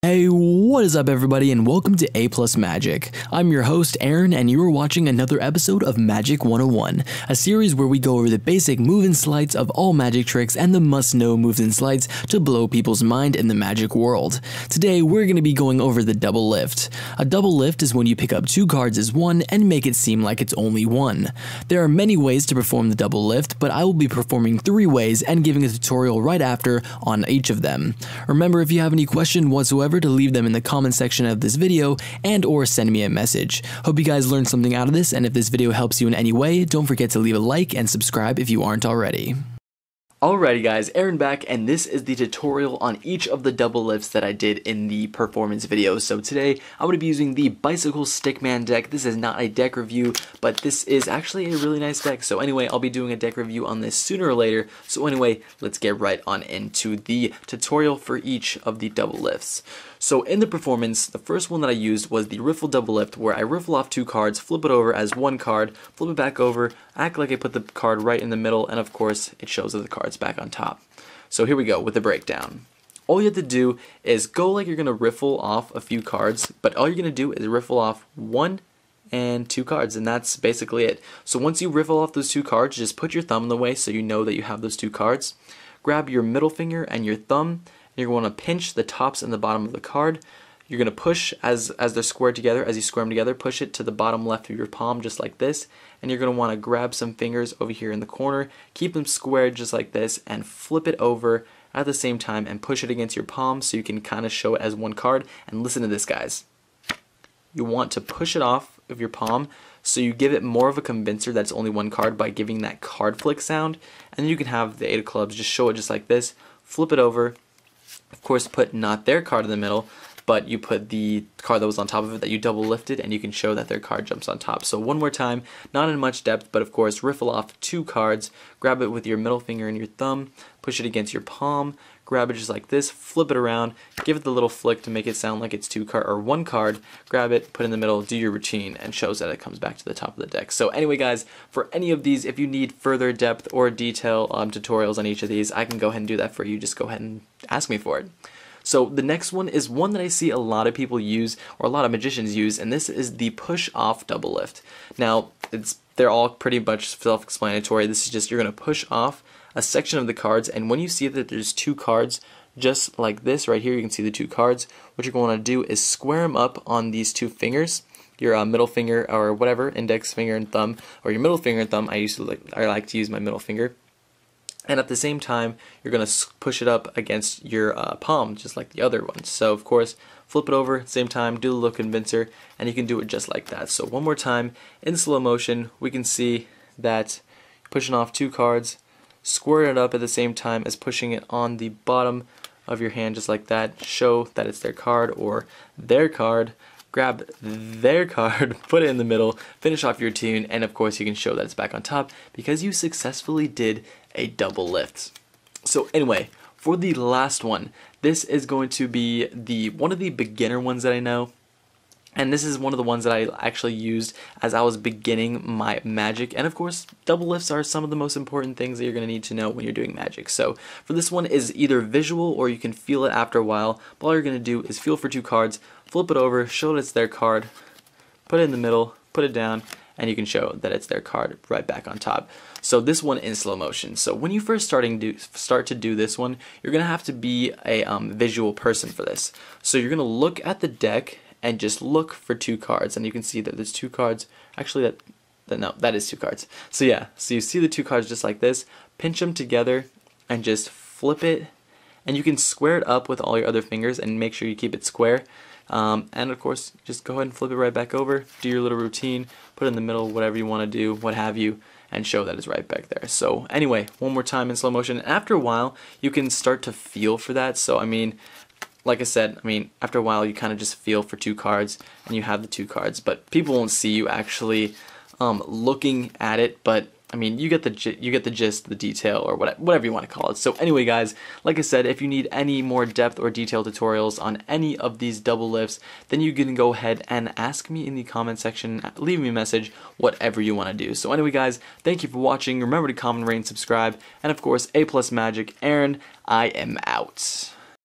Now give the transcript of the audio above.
Hey, what is up everybody and welcome to A Plus Magic. I'm your host Aaron and you are watching another episode of Magic 101, a series where we go over the basic move and sleights of all magic tricks and the must-know moves and sleights to blow people's mind in the magic world. Today we're going to be going over the double lift. A double lift is when you pick up two cards as one and make it seem like it's only one. There are many ways to perform the double lift, but I will be performing 3 ways and giving a tutorial right after on each of them. Remember, if you have any question whatsoever, to leave them in the comment section of this video and or send me a message. Hope you guys learned something out of this, and if this video helps you in any way, don't forget to leave a like and subscribe if you aren't already. Alrighty guys, Aaron back, and this is the tutorial on each of the double lifts that I did in the performance video. So today, I'm going to be using the Bicycle Stickman deck. This is not a deck review, but this is actually a really nice deck. So anyway, I'll be doing a deck review on this sooner or later. So anyway, let's get right on into the tutorial for each of the double lifts. So in the performance, the first one that I used was the Riffle Double Lift, where I riffle off 2 cards, flip it over as 1 card, flip it back over, act like I put the card right in the middle, and of course, it shows that the card's back on top. So here we go with the breakdown. All you have to do is go like you're going to riffle off a few cards, but all you're going to do is riffle off 1 and 2 cards, and that's basically it. So once you riffle off those 2 cards, just put your thumb in the way so you know that you have those 2 cards. Grab your middle finger and your thumb. You're going to pinch the tops and the bottom of the card. You're going to push as they're squared together, as you square them together, push it to the bottom left of your palm just like this. And you're going to want to grab some fingers over here in the corner, keep them squared just like this, and flip it over at the same time and push it against your palm so you can kind of show it as 1 card. And listen to this, guys. You want to push it off of your palm so you give it more of a convincer that's only 1 card by giving that card flick sound. And then you can have the 8 of clubs, just show it just like this, flip it over. Of course, put not their card in the middle, but you put the card that was on top of it that you double lifted, and you can show that their card jumps on top. So one more time, not in much depth, but of course, riffle off 2 cards, grab it with your middle finger and your thumb, push it against your palm, grab it just like this, flip it around, give it the little flick to make it sound like it's 2 card or 1 card, grab it, put it in the middle, do your routine, and shows that it comes back to the top of the deck. So anyway guys, for any of these, if you need further depth or detail tutorials on each of these, I can go ahead and do that for you. Just go ahead and ask me for it. So the next one is one that I see a lot of people use, or a lot of magicians use, and this is the push off double lift. Now, they're all pretty much self-explanatory. This is just, you're going to push off a section of the cards, and when you see that there's 2 cards just like this right here, you can see the 2 cards. What you're going to do is square them up on these 2 fingers, your middle finger or whatever, index finger and thumb, or your middle finger and thumb. I like to use my middle finger. And at the same time, you're going to push it up against your palm, just like the other one. So of course, flip it over at the same time, do the little convincer, and you can do it just like that. So one more time, in slow motion, we can see that pushing off 2 cards, square it up at the same time as pushing it on the bottom of your hand, just like that. Show that it's their card or their card. Grab their card, put it in the middle, finish off your tune, and of course you can show that it's back on top because you successfully did a double lift. So anyway, for the last one, this is going to be one of the beginner ones that I know. And this is one of the ones that I actually used as I was beginning my magic. And of course, double lifts are some of the most important things that you're going to need to know when you're doing magic. So for this one is either visual or you can feel it after a while. But all you're going to do is feel for 2 cards, flip it over, show that it's their card, put it in the middle, put it down, and you can show that it's their card right back on top. So this one in slow motion. So when you first start to do this one, you're going to have to be a visual person for this. So you're going to look at the deck and just look for 2 cards, and you can see that there's 2 cards. Actually, no, that is 2 cards. So yeah, so you see the 2 cards just like this, pinch them together, and just flip it, and you can square it up with all your other fingers, and make sure you keep it square. And of course, just go ahead and flip it right back over, do your little routine, put it in the middle, whatever you want to do, what have you, and show that it's right back there. So anyway, one more time in slow motion. After a while, you can start to feel for that. So I mean, like I said, after a while you kind of just feel for 2 cards and you have the 2 cards, but people won't see you actually looking at it, but I mean, you get the gist, the detail, or whatever you want to call it. So anyway, guys, like I said, if you need any more depth or detailed tutorials on any of these double lifts, then you can go ahead and ask me in the comment section, leave me a message, whatever you want to do. So anyway, guys, thank you for watching. Remember to comment, rate, and subscribe. And of course, A Plus Magic, Aaron, I am out.